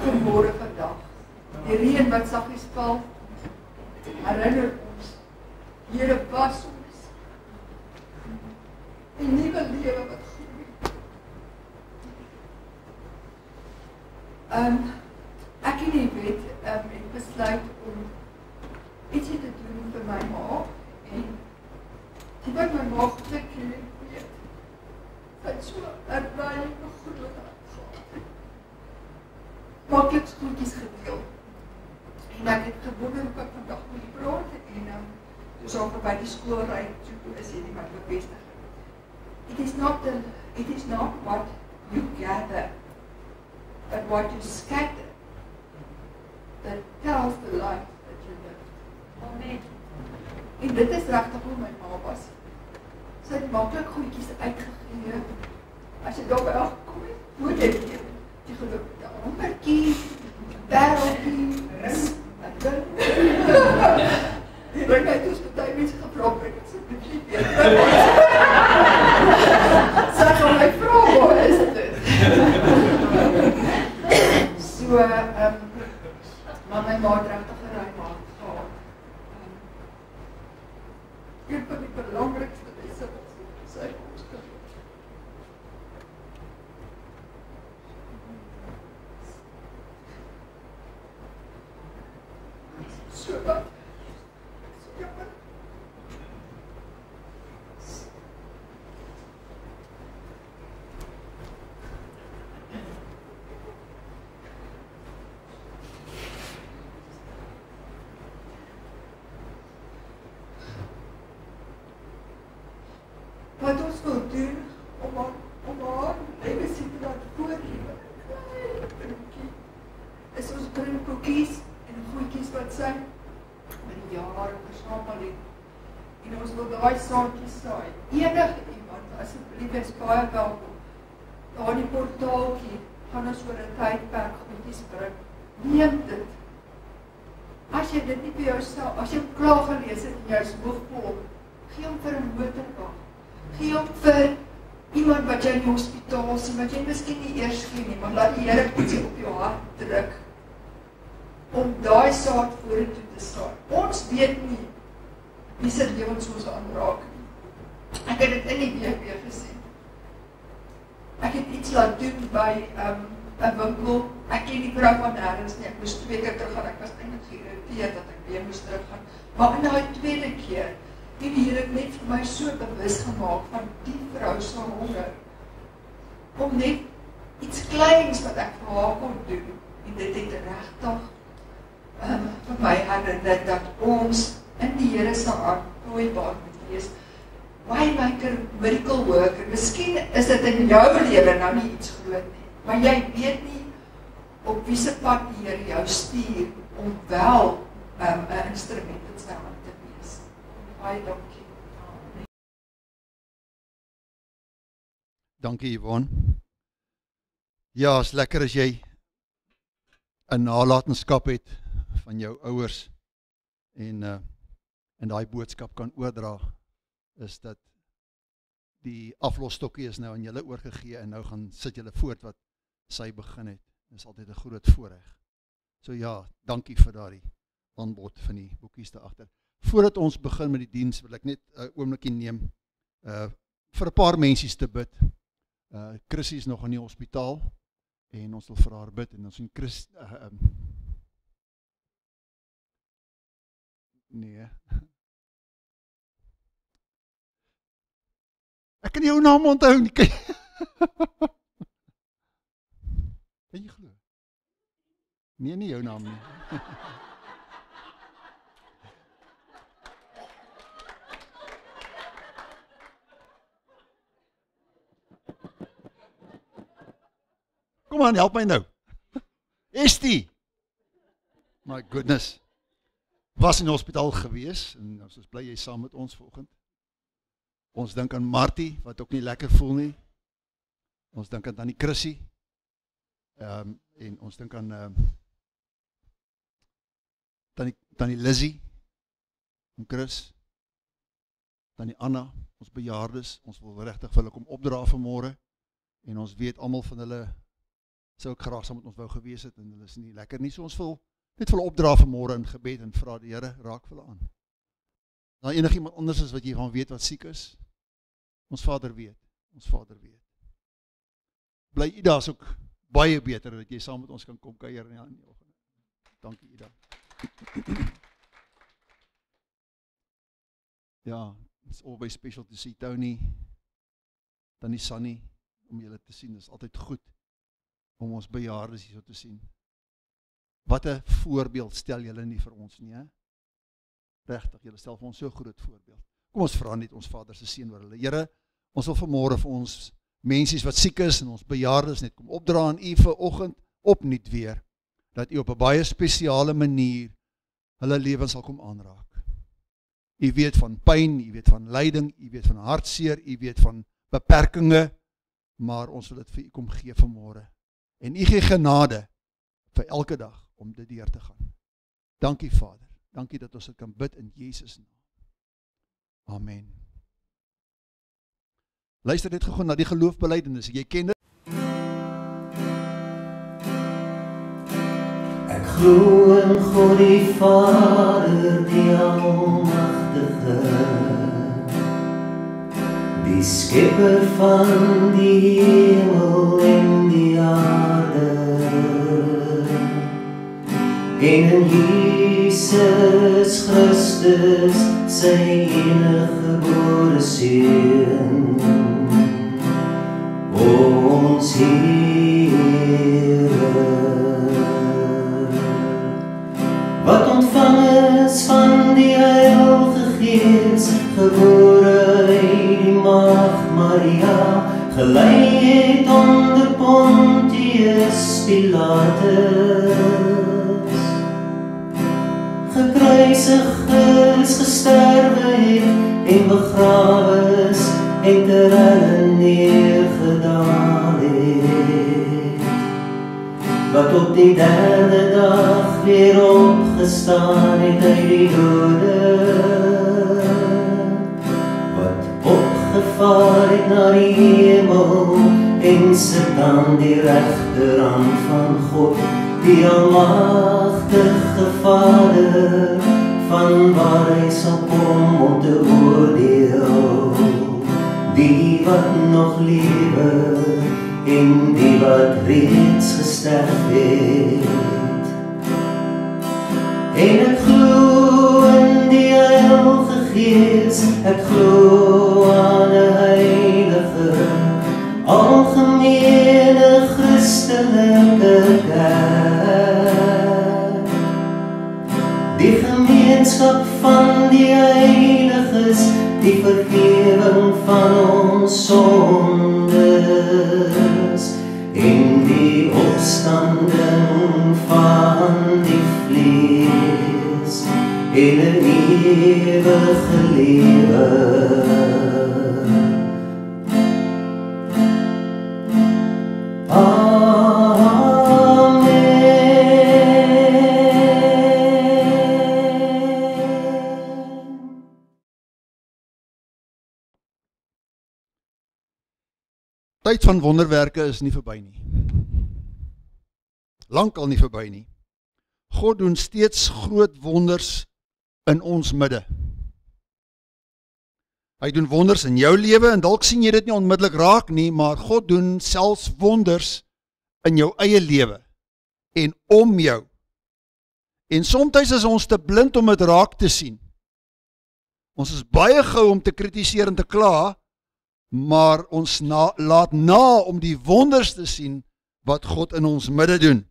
vanmôre vandag. Die reën wat saggies val, herinner ons, Here was ons. Die nuwe lewe wat groei. Ek en die wet het besluit om ietsie te doen vir my ma, en die wat my ma gekry het, het so 'n baie groot hart gehad. Maklik goedjies gedeel. En ek het gewonder hoe ek vandag met die praat, en toe sal ek by die skool ry, toe is hierdie wat bevestig. It is not what you gather, but what you scatter that tells the life that you live. Amen. En dit is regtig hoe my ma was. Sy het maklik goedjies uitgegee. As jy daar by haar gekom het, moet jy weet, die geluk met 'n hommertjie, pareltjie, die ring het ons baie mense gevra, ek sê dit nie weet. Sy gaan my vra, waar is dit? So, maar my ma het regtig 'n ruim hart gehad. Een van die belangrikste lesse wat sy ons kan. So wat? So jammer. Wat ons wil doen om haar legacy te laat voortlewe, klein broekie, is ons bring koekies en goedjies wat sy met die jare versamel het. En ons wil daai saadjies saai. Enige iemand, asseblief is baie welkom. Daar in die portaaltjie gaan ons oor 'n tydperk goedjies bring. Neem dit. As jy dit nie vir jouself, as jy hom klaar gelees het en jy is hoofvol, gee hom vir 'n motorwag. Gee hom vir iemand wat jy in die hospitaal sien, wat jy miskien nie eers gee nie, maar laat die Here ietsie op jou hart druk om daai saad vorentoe te saai. Ons weet nie wie se lewens ons aanraak nie. Ek het dit in die week weer gesien. Ek het iets laat doen by 'n winkel. Ek ken die vrou van nêrens nie. Ek moes 2 keer teruggaan. Ek was eintlik geïrriteerd dat ek weer moes teruggaan. Maar in daai tweede keer en die Here het net vir my so bewus gemaak van die vrou se honger om net iets kleins wat ek vir haar kon doen, en dit het regtig vir my herinner dat ons in die Here se hart plooibaar moet wees. Waymaker, miracle worker, miskien is dit in jou lewe nou nie iets groot nie, maar jy weet nie op wie se pad die Here jou stuur om wel 'n instrument in sy hand te wees. Baie dankie. Dankie Yvonne. Ja, is lekker as jy 'n nalatenskap het van jou ouers en daai boodskap kan oordra, is dat die aflosstokkie is nou aan julle oorgegee en nou gaan sit julle voort wat sy begin het. Dit is altyd 'n groot voorreg. So ja, dankie vir daardie aanbod van die boekies daar agter. Voordat ons begin met die diens, wil ek net 'n oombliekie neem vir 'n paar mensies te bid. Chrissy is nog in die hospitaal en ons wil vir haar bid en ons sien Chris nee. Ek kan jou naam onthou nie. Kan jy glo? Nee, nie jou naam nie. Kom aan, help my nou. Estie. My goodness. Was in die hospitaal gewees en ons is bly jy saam met ons vanoggend. Ons dink aan Martie wat ook nie lekker voel nie. Ons dink aan Tannie Chrissy. En ons dink aan Tannie Lizzie en Chris. Tannie Anna, ons bejaardes. Ons wil regtig vir hulle kom opdra vanmôre en ons weet almal van hulle sou ek graag saam met ons wou gewees het, en hulle is nie lekker nie, so ons wil net vir hulle opdra vanmôre in gebed, en vra die Here, raak vir hulle aan. Nou enigiemand anders is wat jy van weet wat siek is, ons Vader weet, ons Vader weet. Bly Ida is ook baie beter, dat jy saam met ons kan kom kuier in die oggend. Dankie Ida. Ja, it's always special to see Tony, Tannie Sunny, om julle te sien, is altyd goed, om ons bejaardes hier so te sien. Wat 'n voorbeeld stel julle nie vir ons nie, hè? Regtig, julle stel vir ons so groot voorbeeld. Kom ons vra net ons Vader se seën oor hulle. Here, ons wil vanmôre vir ons mensies wat siek is, en ons bejaardes net kom opdra aan U vanoggend opnuut weer, dat U op 'n baie spesiale manier hulle lewens sal kom aanraak. U weet van pyn, U weet van lyding, U weet van hartseer, U weet van beperkings, maar ons wil dit vir U kom gee vanmôre. En U gee genade vir elke dag om dit deur te gaan. Dankie Vader. Dankie dat ons dit kan bid in Jesus naam. Amen. Luister net gou na die geloofbelijdenis. Jy ken dit? Ek glo in God die Vader, die Almagtige, die Skepper van die hemel en die aarde, en in Jesus Christus, sy eniggebore Seun, ons Here, wat ontvang is van die Heilige Gees, gebore uit die Maagd Maria, gelei het onder Pontius Pilatus, gekruisig is, gesterwe het en begrawe is, en ter helle neergedaal het, wat op die derde dag weer opgestaan het uit die dode, wat opgevaar het na die hemel, en sit aan die regterhand van God, die Almagtige Vader, van waar hy sal kom om te oordeel, die wat nog lewe, en die wat reeds gesterf het. En ek glo in die Heilige Gees, ek glo aan 'n heilige, algemene Christelike kerk, die gemeenskap van die heiliges, die vergewing van ons sondes, en die opstanding van die vlees, en 'n ewige lewe. Tyd van wonderwerke is nie verby nie. Lankal nie verby nie. God doen steeds groot wonders in ons midde. Hy doen wonders in jou lewe, en dalk sien jy dit nie onmiddellik raak nie, maar God doen selfs wonders in jou eie lewe en om jou. En soms is ons te blind om dit raak te sien. Ons is baie gou om te kritiseer en te kla, maar ons laat na om die wonders te sien wat God in ons midde doen.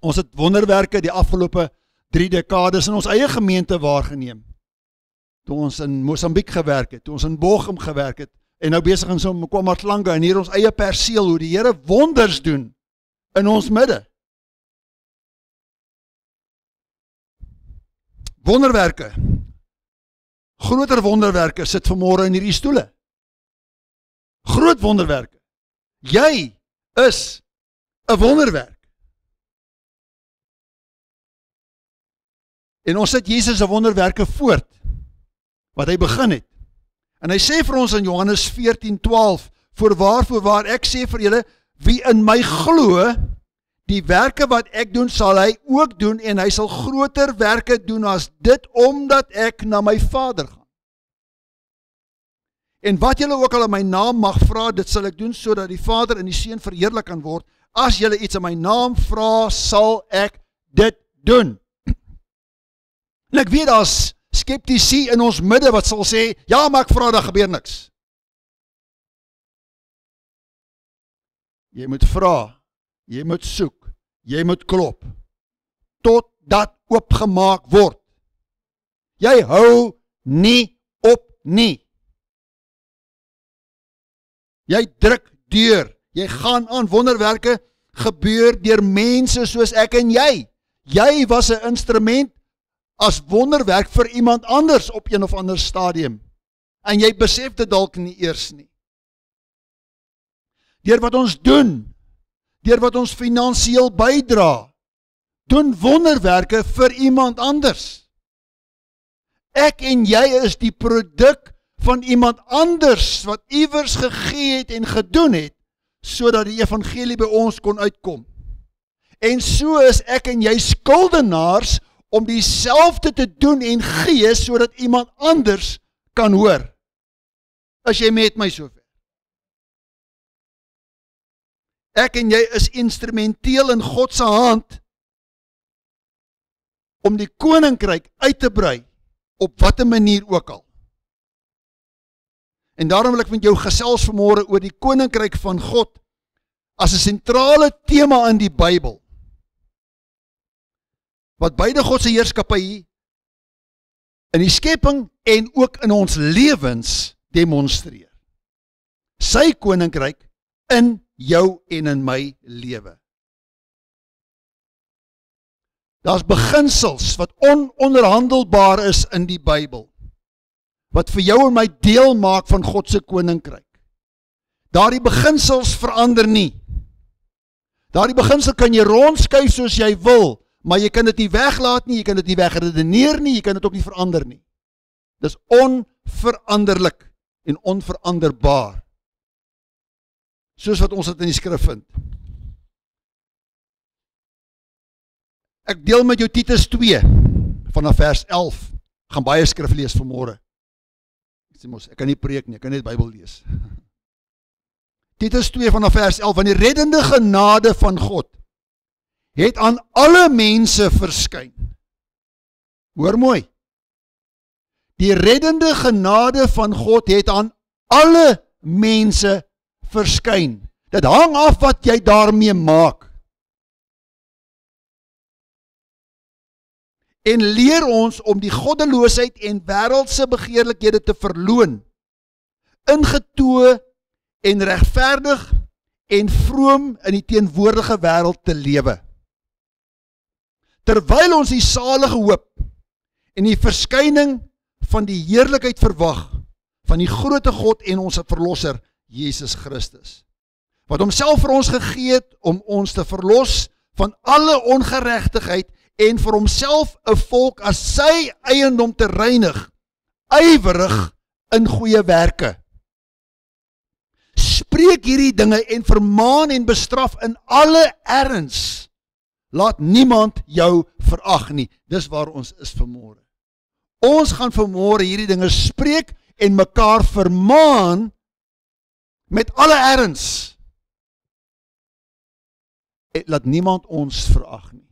Ons het wonderwerke die afgelope 3 dekades in ons eie gemeente waargeneem. Toe ons in Mosambiek gewerk het, toe ons in Bochum gewerk het, en nou besig in so Mkwamatlange, en hier ons eie perseel, hoe die Here wonders doen in ons midde. Wonderwerke. Groter wonderwerke sit vanmôre in hierdie stoele. Groot wonderwerke. Jy is 'n wonderwerk. En ons sit Jesus se wonderwerke voort, wat hy begin het. En hy sê vir ons in Johannes 14:12, voorwaar ek sê vir julle, wie in my glo, die werke wat ek doen, sal hy ook doen, en hy sal groter werke doen as dit, omdat ek na my Vader gaan. En wat julle ook al in my naam mag vra, dit sal ek doen, sodat die Vader en die Seun verheerlik kan word. As julle iets in my naam vra, sal ek dit doen. En ek weet daar's skeptici in ons midde wat sal sê, ja, maar ek vra, daar gebeur niks. Jy moet vra, jy moet soek, jy moet klop, totdat oopgemaak word. Jy hou nie op nie. Jy druk deur, jy gaan aan, wonderwerke gebeur deur mense soos ek en jy. Jy was 'n instrument as wonderwerk vir iemand anders op een of ander stadium. En jy besef dit dalk nie eers nie. Deur wat ons doen, deur wat ons finansiëel bydra, doen wonderwerke vir iemand anders. Ek en jy is die produk van iemand anders wat iewers gegee het en gedoen het, sodat die evangelie by ons kon uitkom. En so is ek en jy skuldenaars om dieselfde te doen en gee, sodat iemand anders kan hoor. As jy met my sover. Ek en jy is instrumenteel in God se hand om die koninkryk uit te brei, op watter manier ook al. En daarom wil ek met jou gesels vanmôre oor die koninkryk van God as 'n sentrale tema in die Bybel, wat beide God se heerskappy in die skepping en ook in ons lewens demonstreer. Sy koninkryk in jou en in my lewe. Daar's beginsels wat ononderhandelbaar is in die Bybel, wat vir jou en my deel maak van God se koninkryk. Daardie beginsels verander nie. Daardie beginsel kan jy rondskuif soos jy wil, maar jy kan dit nie weglaat nie, jy kan dit nie wegredeneer nie, jy kan dit ook nie verander nie. Dis onveranderlik en onveranderbaar. Soos wat ons dit in die skrif vind. Ek deel met jou Titus 2 vanaf vers 11. Ek gaan baie skrif lees vanmôre. Ek kan nie preek nie, ek kan net Bybel lees. Titus 2 vanaf vers 11, want die reddende genade van God het aan alle mense verskyn. Hoor mooi. Die reddende genade van God het aan alle mense verskyn. Dit hang af wat jy daarmee maak. En leer ons om die goddeloosheid en wêreldse begeerlikhede te verloon, ingetoe en regverdig en vroom in die teenwoordige wêreld te lewe. Terwyl ons die salige hoop en die verskyning van die heerlikheid verwag van die groote God en ons verlosser Jesus Christus, wat homself vir ons gegee het om ons te verlos van alle ongeregtigheid en vir homself 'n volk as sy eiendom te reinig, ywerig in goeie werke. Spreek hierdie dinge en vermaan en bestraf in alle erns. Laat niemand jou verag nie. Dis waar ons is vanmôre. Ons gaan vanmôre hierdie dinge spreek en mekaar vermaan met alle erns. Laat niemand ons verag nie.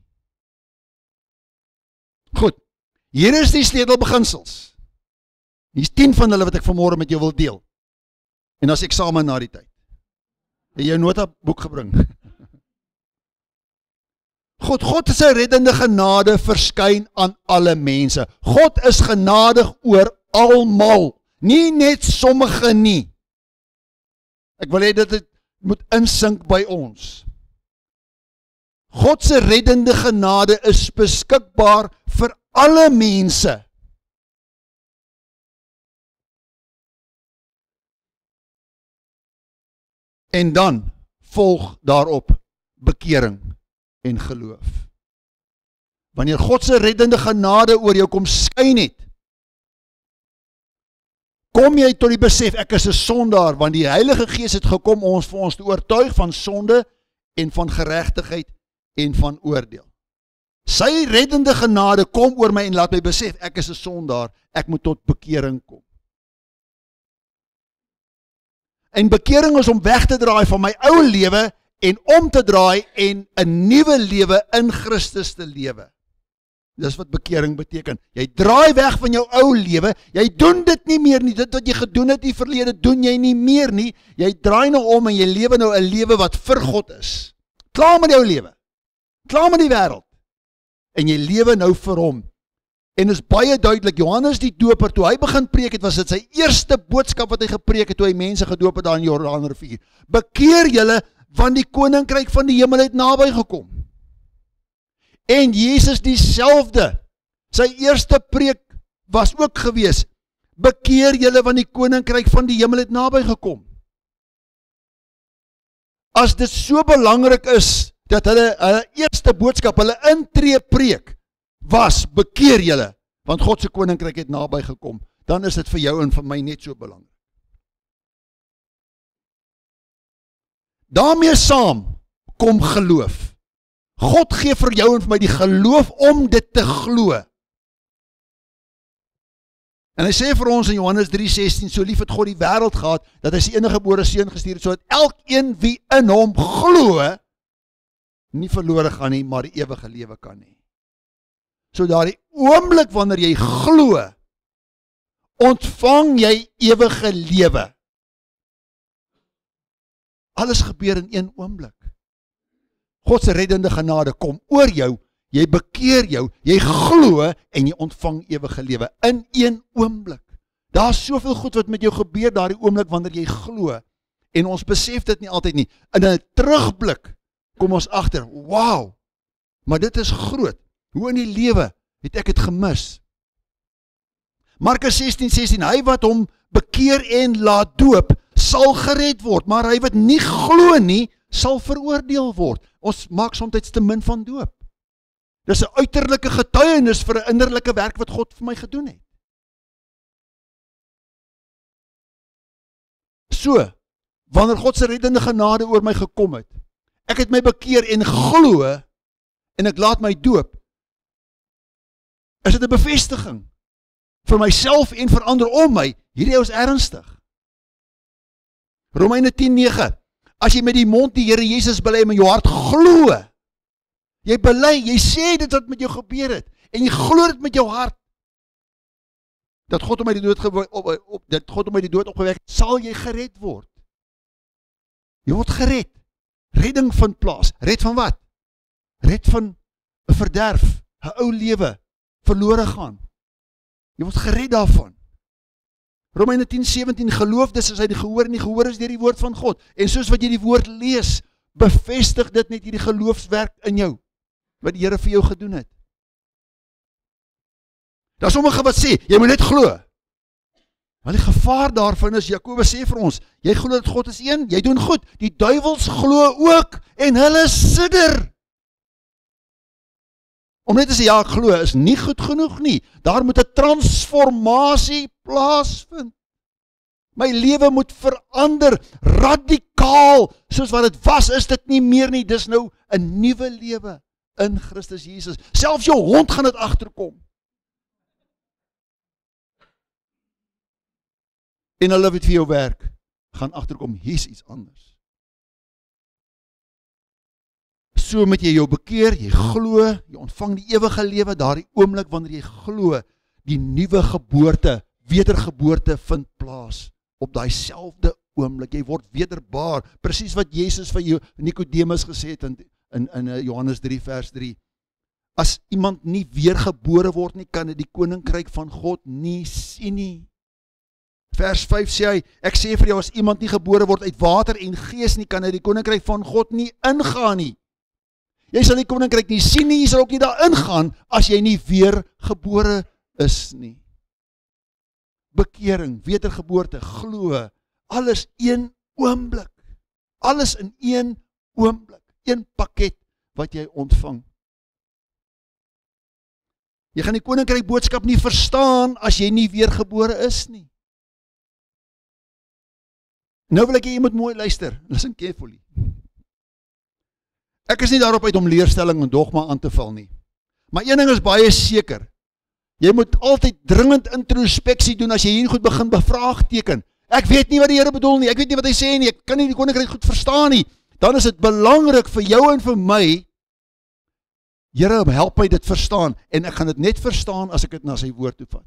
Goed, hier is die sleutelbeginsels. Hier is 10 van hulle wat ek vanmôre met jou wil deel. En as eksamen na die tyd. Het jy jou notaboek gebring? God is 'n reddende genade verskyn aan alle mense. God is genadig oor almal, nie net sommige nie. Ek wil hê dit moet insink by ons. God se reddende genade is beskikbaar vir alle mense. En dan volg daarop bekering en geloof. Wanneer God se reddende genade oor jou kom skyn het, Kom jy tot die besef, ek is 'n sondaar, want die Heilige Gees het gekom om vir ons te oortuig van sonde en van geregtigheid en van oordeel. Sy reddende genade kom oor my en laat my besef, ek is 'n sondaar, ek moet tot bekering kom. En bekering is om weg te draai van my ou lewe en om te draai en 'n nuwe lewe in Christus te lewe. Dis wat bekering beteken. Jy draai weg van jou ou lewe, jy doen dit nie meer nie, dit wat jy gedoen het in die verlede, doen jy nie meer nie, jy draai nou om en jy lewe nou 'n lewe wat vir God is. Klaar met jou lewe, klaar met die wêreld, en jy lewe nou vir hom. En is baie duidelik, Johannes die Doper, toe hy begin preek het, was dit sy eerste boodskap wat hy gepreek het, toe hy mense gedoop het daar in Jordaanrivier. Bekeer julle, want die koninkryk van die hemel het naby gekom. En Jesus dieselfde, sy eerste preek was ook gewees, bekeer julle, want die koninkryk van die hemel het naby gekom. As dit so belangrik is, dat hulle eerste boodskap, hulle intree preek, was, bekeer julle, want God se koninkryk het naby gekom, dan is dit vir jou en vir my net so belangrik. Daarmee saam, kom geloof. God gee vir jou en vir my die geloof om dit te glo. En hy sê vir ons in Johannes 3:16, so lief het God die wêreld gehad, dat hy sy enige gebore seun gestuur het, sodat elkeen wie in hom glo, nie verlore gaan nie, maar die ewige lewe kan hê. So daardie oomblik wanneer jy glo, ontvang jy ewige lewe. Alles gebeur in een oomblik. God se reddende genade kom oor jou, jy bekeer jou, jy glo en jy ontvang ewige lewe in een oomblik. Daar is soveel goed wat met jou gebeur daardie oomblik wanneer jy glo en ons besef dit nie altyd nie. In 'n terugblik kom ons agter, wow, maar dit is groot. Hoe in die lewe het ek dit gemis? Markus 16:16, hy wat hom bekeer en laat doop, sal gered word, maar hy wat nie glo nie, sal veroordeel word. Ons maak soms te min van doop. Dis 'n uiterlike getuienis vir 'n innerlike werk wat God vir my gedoen het. So, wanneer God se reddende genade oor my gekom het, ek het my bekeer en glo, en ek laat my doop, is dit 'n bevestiging vir myself en vir ander om my, hierdie ou is ernstig. Romeine 10:9, as jy met die mond die Here Jesus bely en met jou hart glo, jy bely, jy sê dit wat met jou gebeur het, en jy glo dit met jou hart, dat God hom uit die dood opgewek het, sal jy gered word. Jy word gered. Redding vind plaas. Red van wat? Red van 'n verderf, 'n ou lewe, verlore gaan. Jy word gered daarvan. Romeine 10:17, geloof dis as hy die gehoor en die gehoor is deur die woord van God. En soos wat jy die woord lees, bevestig dit net hierdie geloofswerk in jou, wat die Here vir jou gedoen het. Daar sommige wat sê, jy moet net glo. Maar die gevaar daarvan is, Jakobus sê vir ons, jy glo dat God is een, jy doen goed. Die duiwels glo ook, en hulle sidder. Om net te sê, ja, ek glo, is nie goed genoeg nie. Daar moet 'n transformasie plaasvind. My lewe moet verander, radikaal, soos wat dit was, is dit nie meer nie, dis nou 'n nuwe lewe in Christus Jesus. Selfs jou hond gaan dit agterkom. En hulle wat vir jou werk, gaan agterkom, hier's iets anders. So moet jy jou bekeer, jy glo, jy ontvang die ewige lewe, daardie oomblik wanneer jy glo, die nuwe geboorte, wedergeboorte vind plaas, op daai selfde oomblik, jy word wederbaar, presies wat Jesus vir Nikodemus gesê het in Johannes 3 vers 3, as iemand nie weergebore word nie, kan hy die koninkryk van God nie sien nie. Vers 5 sê hy, ek sê vir jou, as iemand nie gebore word uit water en gees nie, kan hy die koninkryk van God nie ingaan nie. Jy sal die koninkryk nie sien nie, jy sal ook nie daar ingaan, as jy nie weer gebore is nie. Bekering, wedergeboorte, glo, alles een oomblik. Alles in een oomblik, een pakket wat jy ontvang. Jy gaan die koninkryk boodskap nie verstaan, as jy nie weergebore is nie. Nou wil ek hê jy moet mooi luister. Listen carefully. Ek is nie daarop uit om leerstelling en dogma aan te val nie. Maar een ding is baie seker. Jy moet altyd dringend introspeksie doen as jy hier goed begin bevraagteken. Ek weet nie wat die Here bedoel nie, ek weet nie wat hy sê nie, ek kan nie die koninkryk goed verstaan nie. Dan is dit belangrik vir jou en vir my, Here, help my dit verstaan, en ek gaan dit net verstaan as ek dit na sy woord toe vat.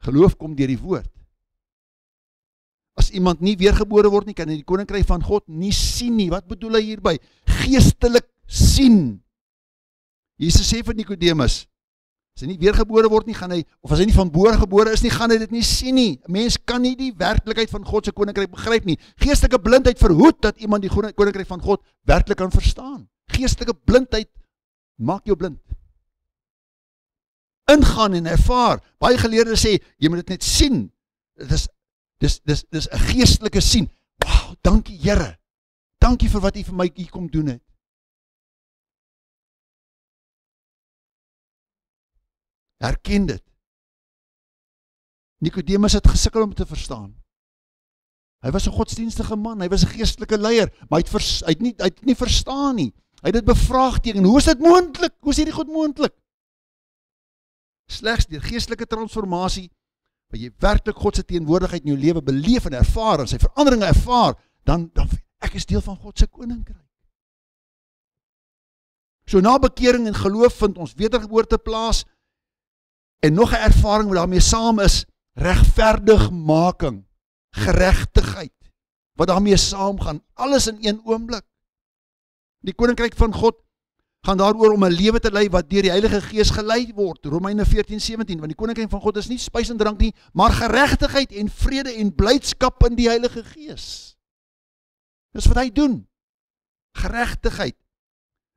Geloof kom deur die woord. As iemand nie weergebore word nie, kan hy die koninkryk van God nie sien nie. Wat bedoel hy hierby? Geestelik sien. Jesus sê vir Nikodemus, as hy nie weergebore word nie, gaan hy, of as hy nie van bo gebore is nie, gaan hy dit nie sien nie. 'n Mens kan nie die werklikheid van God se koninkryk begryp nie. Geestelike blindheid verhoed dat iemand die koninkryk van God werklik kan verstaan. Geestelike blindheid maak jou blind. Ingaan en ervaar. Baie geleerdes sê, jy moet dit net sien. Dis 'n geestelike sien. Wow, dankie Here. Dankie vir wat U vir my hier kom doen het. Herken dit. Nikodemus het gesukkel om te verstaan. Hy was 'n godsdienstige man, hy was 'n geestelike leier, maar hy het nie verstaan nie. Hy het dit bevraagteken. Hoe is dit moontlik? Hoe is hierdie goed moontlik? Slegs deur geestelike transformasie, waar jy werklik God se teenwoordigheid in jou lewe beleef en ervaar, en sy veranderinge ervaar, dan ek is deel van God se koninkryk. So na bekering en geloof vind ons wedergeboorte plaas, en nog 'n ervaring wat daarmee saam is, regverdigmaking, geregtigheid, wat daarmee saamgaan, alles in een oomblik. Die koninkryk van God gaan daaroor om 'n lewe te lei wat deur die Heilige Gees gelei word. Romeine 14:17, want die koninkryk van God is nie spys en drank nie, maar geregtigheid en vrede en blydskap in die Heilige Gees. Dis wat hy doen. Geregtigheid.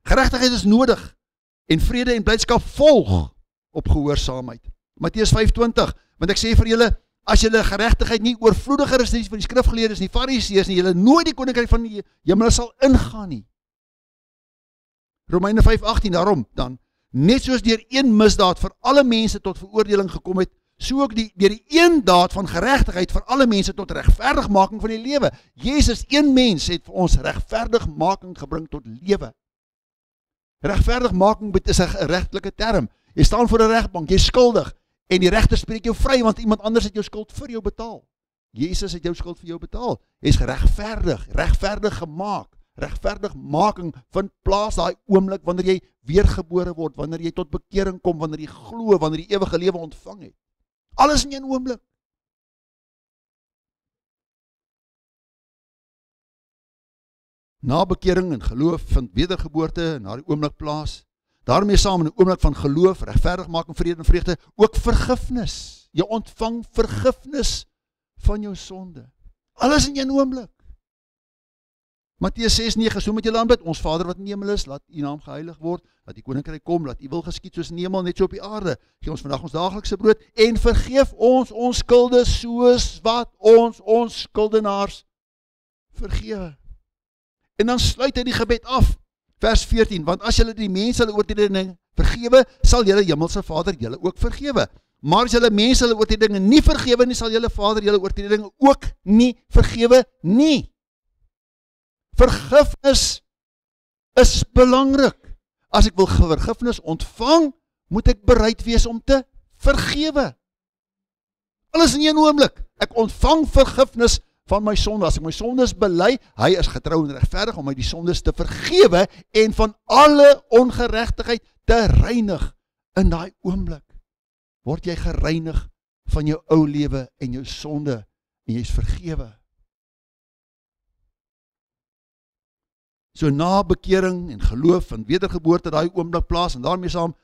Geregtigheid is nodig en vrede en blydskap volg op gehoorsaamheid. Matteus 5:20, want ek sê vir julle, as julle geregtigheid nie oorvloediger is nie van die skrifgeleerdes nie, fariseërs nie, julle nooit die koninkryk van die hemel sal ingaan nie. Romeine 5:18, daarom dan, net soos deur een misdaad vir alle mense tot veroordeling gekom het, so ook deur die een daad van geregtigheid vir alle mense tot regverdigmaking van die lewe. Jesus, een mens, het vir ons regverdigmaking gebring tot lewe. Regverdigmaking is 'n regtelike term. Jy staan voor 'n regbank, jy is skuldig, en die regter spreek jou vry, want iemand anders het jou skuld vir jou betaal. Jesus het jou skuld vir jou betaal. Jy is geregverdig, regverdig gemaak. Regverdigmaking vind plaas daai oomblik wanneer jy weergebore word, wanneer jy tot bekering kom, wanneer jy glo, wanneer jy ewige lewe ontvang het. Alles in een oomblik. Na bekering en geloof vind wedergeboorte in daardie oomblik plaas. Daarmee saam in 'n oomblik van geloof, regverdigmaking, vrede en vreugde, ook vergifnis. Jy ontvang vergifnis van jou sonde. Alles in een oomblik. Matteus 6:9, so moet julle aanbid, ons Vader wat in die hemel is, laat U naam geheilig word, laat die koninkryk kom, laat U wil geskied soos in die hemel, net so op die aarde. Gee ons vandag ons daaglikse brood en vergeef ons skulde soos wat ons skuldenaars vergewe. En dan sluit hy die gebed af. Vers 14, want as julle die mense hulle oortredinge vergewe, sal julle hemelse Vader julle ook vergewe. Maar as julle mense hulle oortredinge nie vergewe nie, sal julle Vader julle oortredinge ook nie vergewe nie. Vergifnis is belangrik. As ek wil vergifnis ontvang, moet ek bereid wees om te vergewe. Alles in een oomblik. Ek ontvang vergifnis van my sonde. As ek my sondes bely, hy is getrou en regverdig om my die sondes te vergewe en van alle ongeregtigheid te reinig. In daai oomblik word jy gereinig van jou ou lewe en jou sonde en jy is vergewe. So na bekering en geloof en wedergeboorte daai oomblik plaas en daarmee saam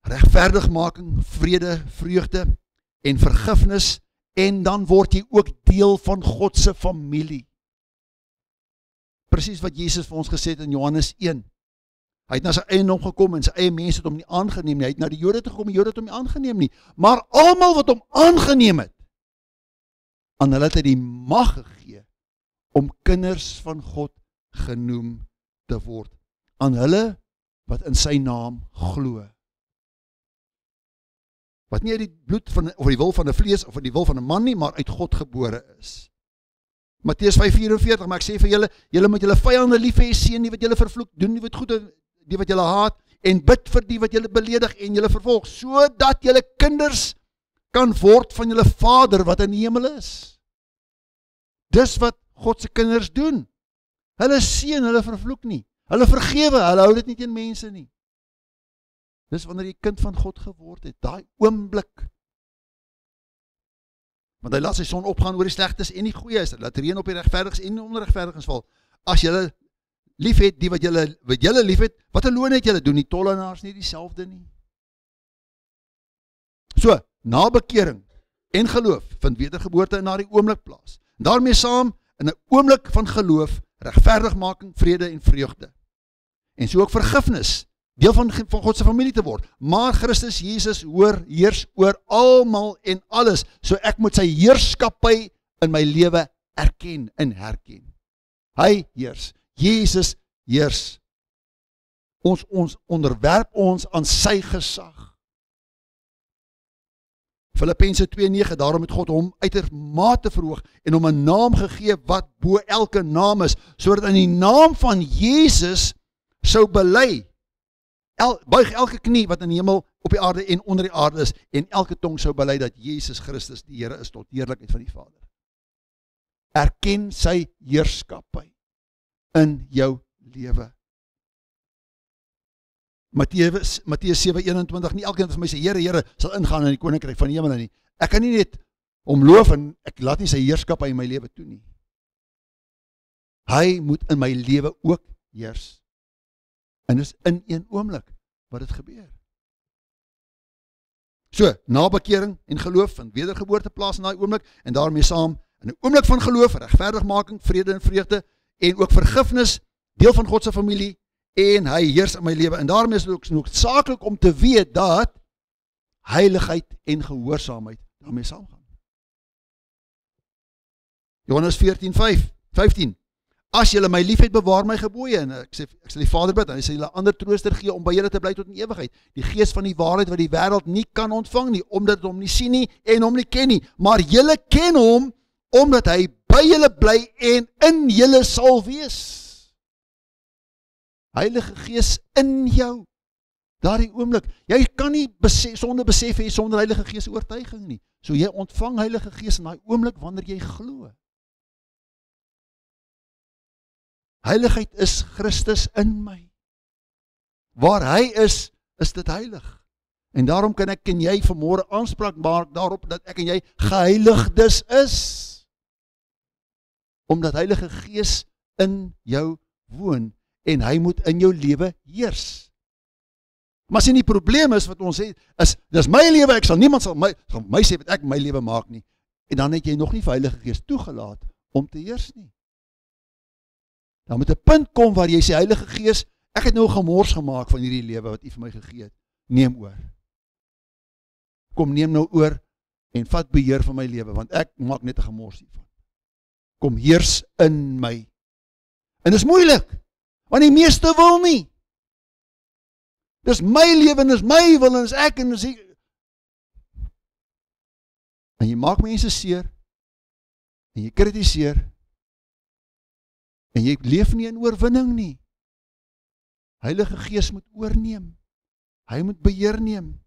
regverdigmaking, vrede, vreugde en vergifnis, en dan word jy ook deel van God se familie. Presies wat Jesus vir ons gesê het in Johannes 1. Hy het na sy eie naam gekom en sy eie mense het hom nie aangeneem nie. Hy het na die Jode toe gekom en die Jode het hom nie aangeneem nie. Maar almal wat hom aangeneem het, aan hulle het hy die mag gegee om kinders van God genoem te word. Aan hulle wat in sy naam glo. wat nie uit die bloed van, of die wil van 'n vlees, of die wil van 'n man nie, maar uit God gebore is. Matteus 5:44, maar ek sê vir julle, julle moet julle vyande lief hê, seën die wat julle vervloek, doen die wat goed, die wat julle haat, en bid vir die wat julle beledig en julle vervolg, sodat julle kinders kan word van julle Vader wat in die hemel is. Dis wat God se kinders doen. Hulle seën, hulle vervloek nie. Hulle vergewe, hulle hou dit nie teen mense nie. Dis wanneer jy kind van God geword het, daai oomblik. Want hy laat sy son opgaan oor die slegtes en die goeies, laat reën op die regverdiges en die onregverdiges val. As julle lief het, die wat julle lief het, wat 'n loon het julle, doen die tollenaars nie dieselfde nie. So, na bekering en geloof vind wedergeboorte in daardie oomblik plaas. En daarmee saam in 'n oomblik van geloof, regverdigmaking, vrede en vreugde. En so ook vergifnis, deel van God se familie te word. Maar Christus Jesus heers oor almal en alles, so ek moet sy heerskappy in my lewe erken en herken. Hy heers, Jesus heers. Ons onderwerp ons aan sy gesag. Filippense 2:9, daarom het God hom uitermate verhoog en hom 'n naam gegee wat bo elke naam is, sodat in die naam van Jesus sou bely, buig elke knie wat in die hemel, op die aarde en onder die aarde is, en elke tong sou bely dat Jesus Christus die Here is tot heerlikheid van die Vader. Erken sy heerskappy in jou lewe. Matteus 7:21, nie elkeen wat vir my sê, Here, Here, sal ingaan in die koninkryk van die hemel nie. Ek kan nie net om loof en ek laat nie sy heerskappy in my lewe toe nie. Hy moet in my lewe ook heers. En dis in een oomblik wat dit gebeur. So, na bekering en geloof vind wedergeboorte plaas in daai oomblik, en daarmee saam in 'n oomblik van geloof, regverdigmaking, vrede en vreugde, en ook vergifnis, deel van God se familie, en hy heers in my lewe. En daarmee is dit ook noodsaaklik om te weet dat heiligheid en gehoorsaamheid daarmee saamgaan. Johannes 14:15. As julle my liefhet, bewaar my gebooie. En ek sal die Vader bid, en hy sal julle ander trooster gee om by julle te bly tot in ewigheid. Die gees van die waarheid wat die wêreld nie kan ontvang nie, omdat dit hom nie sien nie en hom nie ken nie. Maar julle ken hom, omdat hy by julle bly en in julle sal wees. Heilige Gees in jou. Daardie oomblik. Jy kan nie sonder besef hê, sonder Heilige Gees oortuiging nie. So jy ontvang Heilige Gees in daai oomblik wanneer jy glo. Heiligheid is Christus in my. Waar hy is dit heilig. En daarom kan ek en jy vanmôre aanspraak maak daarop dat ek en jy geheiligdes is. Omdat Heilige Gees in jou woon en hy moet in jou lewe heers. Maar sien die probleem is wat ons sê is dis my lewe, ek sal niemand sal my sê wat ek my lewe maak nie. En dan het jy nog nie vir Heilige Gees toegelaat om te heers nie. Dan moet 'n punt kom waar jy sê, Heilige Gees, ek het nou gemors gemaak van hierdie lewe wat U vir my gegee het. Neem oor. Kom, neem nou oor en vat beheer van my lewe, want ek maak net 'n gemors hiervan. Kom, heers in my. En dis moeilik, want die meeste wil nie. Dis my lewe en dis my wil en dis ek en dis en jy maak mense seer en jy kritiseer en jy leef nie in oorwinning nie. Heilige Gees moet oorneem. Hy moet beheer neem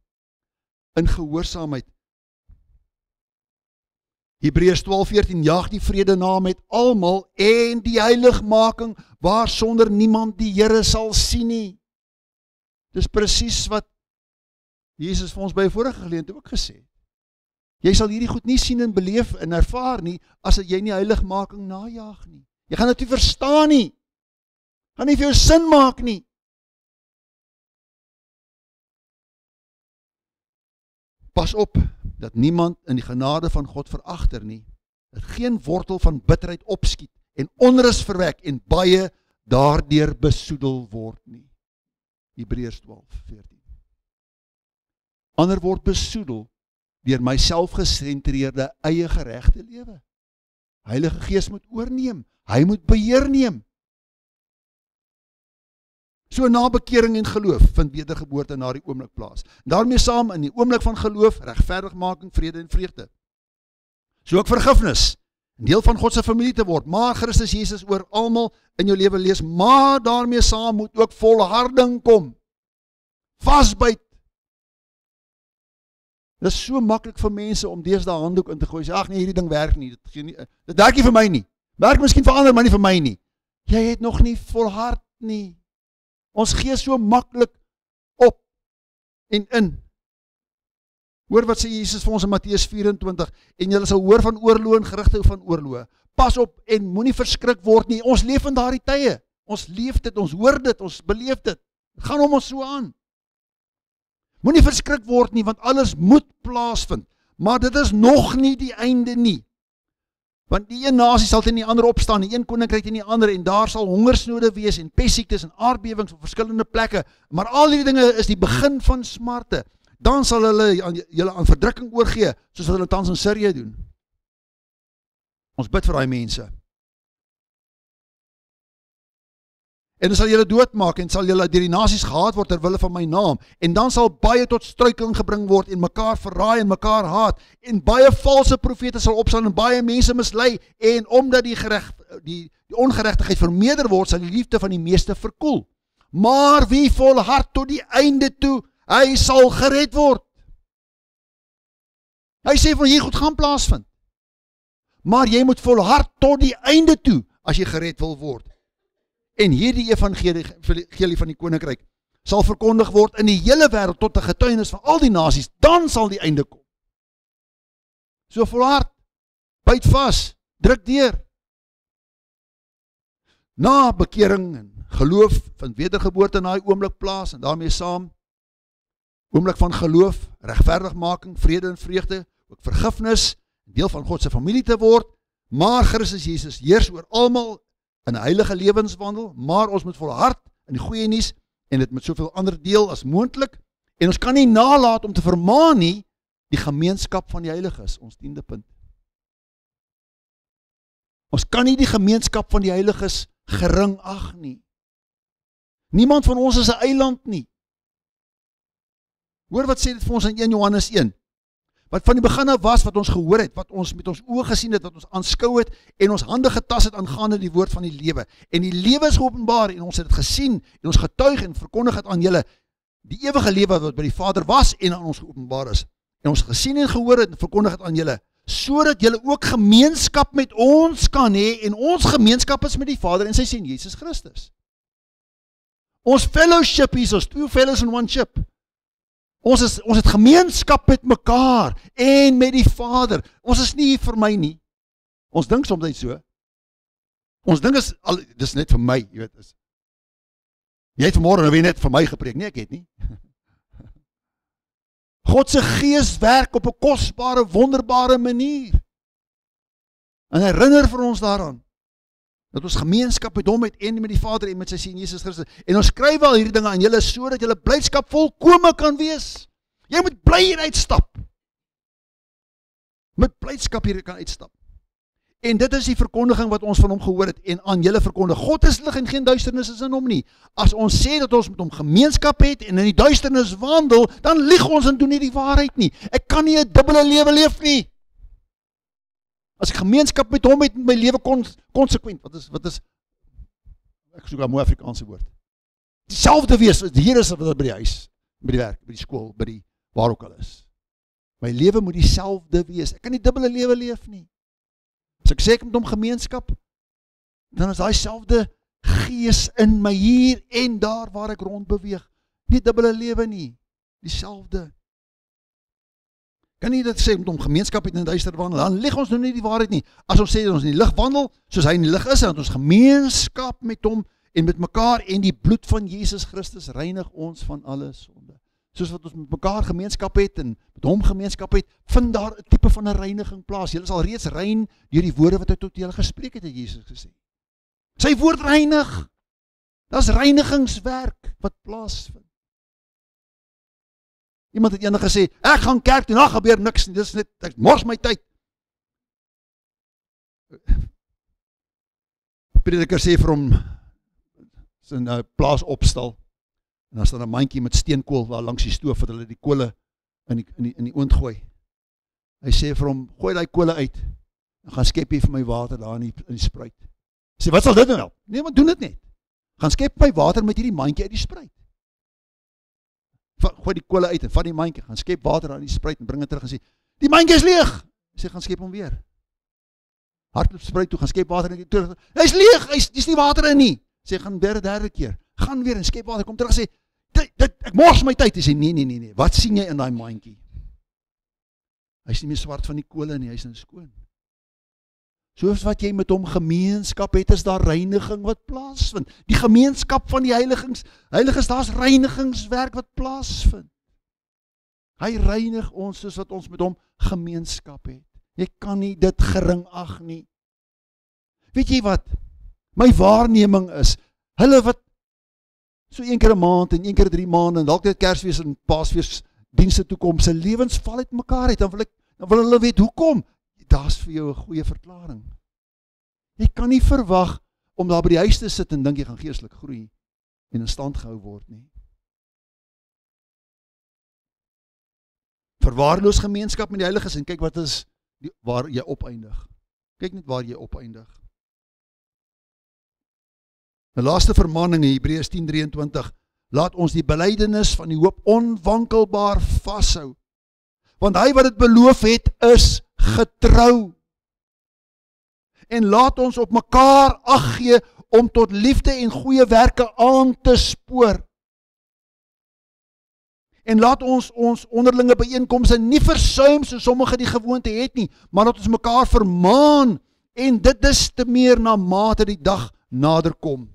in gehoorsaamheid. Hebreërs 12:14 jaag die vrede na met almal en die heiligmaking waarsonder niemand die Here sal sien nie. Dis presies wat Jesus vir ons by 'n vorige geleentheid ook gesê het. Jy sal hierdie goed nie sien en beleef en ervaar nie as jy nie heiligmaking najaag nie. Jy gaan dit nie verstaan nie. Gaan nie vir jou sin maak nie. Pas op dat niemand in die genade van God veragter nie, dat geen wortel van bitterheid opskiet en onrus verwek en baie daardeur besoedel word nie. Hebreërs 12:14. Ander word besoedel deur my selfgesentreerde eie geregte lewe. Heilige Gees moet oorneem, hy moet beheer neem. So na bekering en geloof vind wedergeboorte na die oomblik plaas. Daarmee saam in die oomblik van geloof, regverdigmaking, vrede en vreugde. So ook vergifnis, deel van God se familie te word, maar Christus Jesus oor almal in jou lewe lees, maar daarmee saam moet ook volharding kom. Vasbyt. Dit is so maklik vir mense om deesdae handdoek in te gooi. Ag nee, hierdie ding werk nie. Dit werk nie vir my nie. Werk miskien vir ander, maar nie vir my nie. Jy het nog nie volhard nie. Ons gee so maklik op en in. Hoor wat sê Jesus vir ons in Matteus 24, en julle sal hoor van oorloë en gerugte van oorloë. Pas op en moenie verskrik word nie. Ons leef in daardie tye. Ons leef dit, ons hoor dit, ons beleef dit. Dit gaan om ons so aan. Moenie verskrik word nie, want alles moet plaasvind. Maar dit is nog nie die einde nie. Want die een nasie sal teen die ander opstaan, die een koninkryk teen die ander, en daar sal hongersnode wees, en pestsiektes, en aardbewings op verskillende plekke. Maar al die dinge is die begin van smarte. Dan sal julle aan verdrukking oorgee, soos wat hulle tans in Sirië doen. Ons bid vir daai mense. En dan sal julle doodmaak, en sal julle deur die nasies gehaat word ter wille van my naam, en dan sal baie tot struikeling gebring word, en mekaar verraai en mekaar haat, en baie valse profete sal opstaan, en baie mense mislei, en omdat die ongeregtigheid vermeerder word, sal die liefde van die meeste verkoel. Maar wie volhard tot die einde toe, hy sal gered word. Hy sê van hier goed gaan plaasvind. Maar jy moet volhard tot die einde toe, as jy gered wil word. En hierdie evangelie van die koninkryk sal verkondig word in die hele wêreld tot 'n getuienis van al die nasies, dan sal die einde kom. So volhard, byt vas, druk deur. Na bekering en geloof vind wedergeboorte na die oomblik plaas, en daarmee saam oomblik van geloof, regverdigmaking, vrede en vreugde, ook vergifnis, deel van God se familie te word, maar Christus Jesus heers oor almal in 'n heilige lewenswandel, maar ons moet volhard in die goeie nuus en dit met soveel ander deel as moontlik, en ons kan nie nalat om te vermaan nie, die gemeenskap van die heiliges, ons 10de punt. Ons kan nie die gemeenskap van die heiliges gering ag nie. Niemand van ons is 'n eiland nie. Hoor wat sê dit vir ons in 1 Johannes 1. Wat van die begin af was, wat ons gehoor het, wat ons met ons oë gesien het, wat ons aanskou het, en ons hande getas het aangaande die woord van die lewe. En die lewe is geopenbaar, en ons het dit gesien, en ons getuig en verkondig het aan julle, die ewige lewe wat by die Vader was, en aan ons geopenbaar is. En ons gesien en gehoor het, en verkondig het aan julle, sodat julle ook gemeenskap met ons kan hê, en ons gemeenskap is met die Vader en sy Seun Jesus Christus. Ons fellowship hier, ons 2 fellows in one ship. Ons het gemeenskap met mekaar en met die Vader. Ons is nie hier vir my nie. Ons dink soms net so. Ons dink dis net vir my, jy weet. Jy het vanmôre nou weer net vir my gepreek. Nee, ek het nie. God se Gees werk op 'n kosbare, wonderbare manier. En hy herinner vir ons daaraan dat ons gemeenskap met hom het en met die Vader en met sy Seun Jesus Christus. En ons skryf al hierdie dinge aan julle sodat julle blydskap volkome kan wees. Jy moet bly hier uitstap. Met blydskap hier kan uitstap. En dit is die verkondiging wat ons van hom gehoor het en aan julle verkondig. God is lig en geen duisternis is in hom nie. As ons sê dat ons met hom gemeenskap het en in die duisternis wandel, dan lieg ons en doen nie die waarheid nie. Ek kan nie 'n dubbele lewe leef nie. As ek gemeenskap met hom het, met my lewe konsekwent, wat is, ek soek 'n mooi Afrikaanse woord, dieselfde wees, hier is wat by die huis, by die werk, by die skool, by die, waar ook al is. My lewe moet dieselfde wees, ek kan nie dubbele lewe leef nie. As ek sê ek met hom gemeenskap, dan is daai selfde Gees in my hier en daar waar ek rond beweeg, nie dubbele lewe nie, dieselfde. Kan nie dit sê, met hom gemeenskap het in duister wandel, dan lieg ons nou nie die waarheid nie. As ons sê dat ons in die lig wandel, soos hy in die lig is, en dat ons gemeenskap met hom en met mekaar, en die bloed van Jesus Christus reinig ons van alle sonde. Soos wat ons met mekaar gemeenskap het, en met hom gemeenskap het, vind daar 'n tipe van 'n reiniging plaas. Julle sal reeds rein deur die woorde wat hy tot julle gespreek het Jesus gesê. Sy woord reinig. Daar's reinigingswerk wat plaasvind. Iemand het eendag gesê, ek gaan kerk toe, dan gebeur niks nie, dis net, ek mors my tyd. Prediker sê vir hom, sy plaas opstal, En dan staan 'n mandjie met steenkool waar langs die stoof wat hulle die kole in die oond gooi. Hy sê vir hom, gooi daai kole uit, en gaan skep hier vir my water daar in die spruit. Hy sê, wat sal dit nou help? Nee, maar doen dit net. Gaan skep my water met hierdie mandjie uit die spruit. Gooi die kole uit en vat die mandjie, gaan skep water daar in die spruit en bring dit terug en sê, die mandjie is leeg. Hy sê, gaan skep hom weer. Hardloop spruit toe, gaan skep water in die terug. Hy's leeg, dis nie water in nie. Sê, gaan weer 'n derde keer. Gaan weer en skep water, kom terug en sê, ek mors my tyd. Hy sê, nee. Wat sien jy in daai mandjie? Hy's nie meer swart van die kole nie, hy's nou skoon. Soos wat jy met hom gemeenskap het, is daar reiniging wat plaasvind. Die gemeenskap van die heiliges, daar's reinigingswerk wat plaasvind. Hy reinig ons soos wat ons met hom gemeenskap het. Jy kan nie dit gering ag nie. Weet jy wat? My waarneming is, hulle wat so 1 keer 'n maand en 1 keer 3 maande en dalk dit Kersfees en Paasfees dienste toekom, se lewens val uit mekaar uit, dan wil hulle weet hoekom. Daar's vir jou 'n goeie verklaring. Jy kan nie verwag om daar by die huis te sit en dink jy gaan geestelik groei en in stand gehou word nie. Verwaarloos gemeenskap met die heiliges en kyk wat is waar jy opeindig. Kyk net waar jy opeindig. 'n laaste vermaning in Hebreërs 10:23. Laat ons die belydenis van die hoop onwankelbaar vashou. Want hy wat dit beloof het, is getrou. En laat ons op mekaar ag gee om tot liefde en goeie werke aan te spoor. En laat ons onderlinge byeenkomste nie versuim so sommige die gewoonte het nie, maar dat ons mekaar vermaan en dit is te meer na mate die dag nader kom.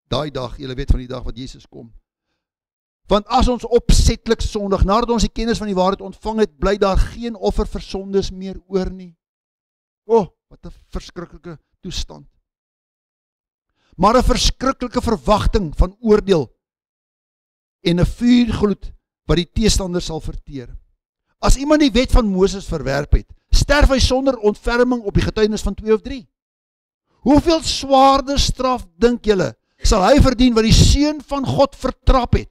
Daai dag, julle weet van die dag wat Jesus kom. Want as ons opsetlik sondig, nadat ons die kennis van die waarheid ontvang het, bly daar geen offer vir sondes meer oor nie. Wat 'n verskriklike toestand. Maar 'n verskriklike verwagting van oordeel en 'n vuurgloed wat die teestander sal verteer. As iemand die wet van Moses verwerp het, sterf hy sonder ontferming op die getuienis van 2 of 3. Hoeveel swaarder straf dink julle sal hy verdien wat die seun van God vertrap het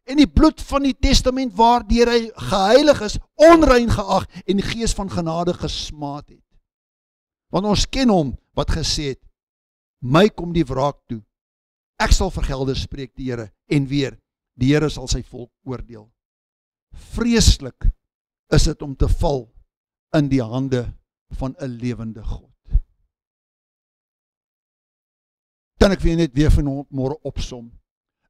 en die bloed van die testament waardeur hy geheilig is, onrein geag en die gees van genade gesmaad het? Want ons ken hom wat gesê het, my kom die wraak toe, ek sal vergelde, spreek die Here, en weer, die Here sal sy volk oordeel. Vreeslik is dit om te val in die hande van 'n lewende God. Kan ek vir julle net weer vanmôre opsom?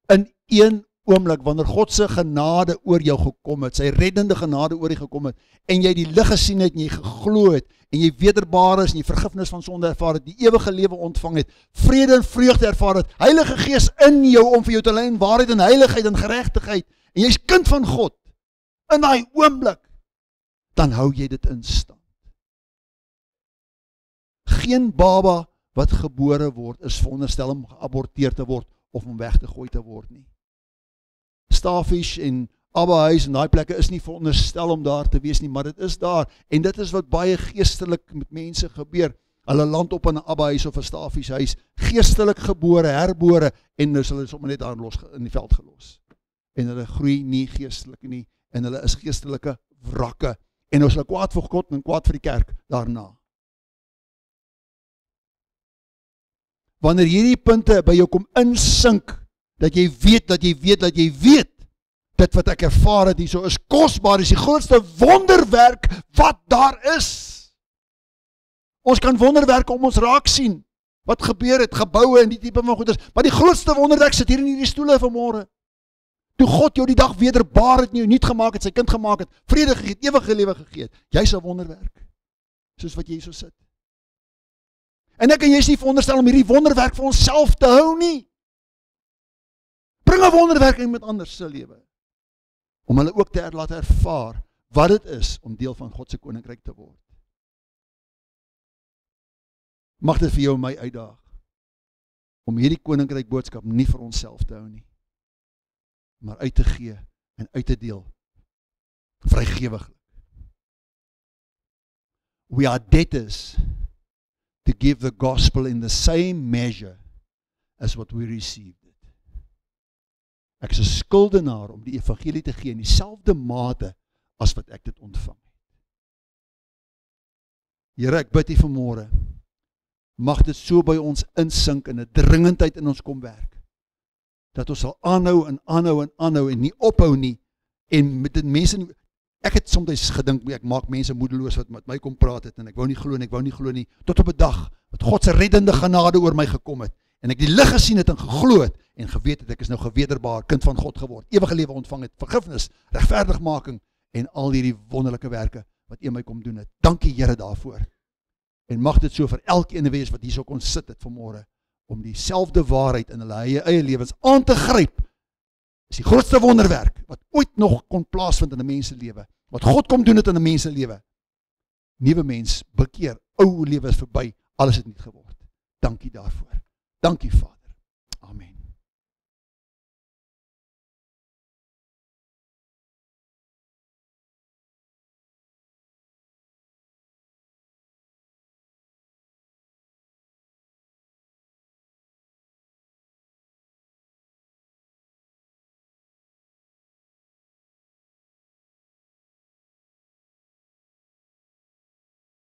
In een oomblik, wanneer God se genade oor jou gekom het, sy reddende genade oor jou gekom het, en jy die lig gesien het, en jy geglo het, en jy wederbaar is, en jy vergifnis van sonde ervaar het, die ewige lewe ontvang het, vrede en vreugde ervaar het, Heilige Gees in jou om vir jou te lei in waarheid en heiligheid en geregtigheid, en jy's kind van God, in daai oomblik, dan hou jy dit in stand. Geen baba wat gebore word, is veronderstel om geaborteer te word, of om weg te gooi te word nie. Starfish en Abbahuis en daai plekke is nie veronderstel om daar te wees nie, maar dit is daar, en dit is wat baie geestelik met mense gebeur. Hulle land op in 'n Abbahuis of 'n Starfish huis, geestelik gebore, herbore, en nou is hulle sommer net daar in die veld gelos. En hulle groei nie geestelik nie, en hulle is geestelike wrakke, en ons is kwaad vir God en kwaad vir die kerk daarna. Wanneer hierdie punte by jou kom insink, dat jy weet, dit wat ek ervaar het hierso is kosbaar, is die grootste wonderwerk wat daar is. Ons kan wonderwerke om ons raak sien, wat gebeur het, geboue en die tipe van goeders, maar die grootste wonderwerk sit hier in hierdie stoele vanmôre. Toe God jou die dag wederbaar het, nie nuut gemaak het, sy kind gemaak het, vrede gegee het, ewige lewe gegee het, jy's 'n wonderwerk, soos wat jy hierso sit. En ek en jy is nie veronderstel om hierdie wonderwerk vir onsself te hou nie. Bring 'n wonderwerk in met anders se lewe, om hulle ook te laat ervaar wat dit is om deel van God se koninkryk te word. Mag dit vir jou en my uitdaag om hierdie koninkryk boodskap nie vir onsself te hou nie, maar uit te gee en uit te deel vrygewiglik. We are debtors to give the gospel in the same measure as what we received it. Ek is 'n skuldenaar om die evangelie te gee in dieselfde mate as wat ek dit ontvang het. Here, ek bid U vanmôre, mag dit so by ons insink in 'n dringendheid in ons kom werk, dat ons sal aanhou en nie ophou nie, en met die mense, ek het soms gedink, ek maak mense moedeloos wat met my kom praat het, en ek wou nie glo nie, tot op 'n dag, wat God se reddende genade oor my gekom het, en ek die lig gesien het en geglo het, en geweet het, ek is nou gewederbaar, kind van God geword, ewige lewe ontvang het, vergifnis, regverdigmaking, en al hierdie wonderlike werke, wat U my kom doen het. Dankie Here daarvoor. En mag dit so vir elkeen wees wat hier so kon sit het vanmôre, om dieselfde waarheid in hulle eie lewens aan te gryp, is die grootste wonderwerk, wat ooit nog kon plaasvind in 'n mens se lewe, wat God kom doen het in 'n mens se lewe. Nuwe mens, bekeer, ou lewe is verby, alles het nuut geword. Dankie daarvoor. Dankie Vader.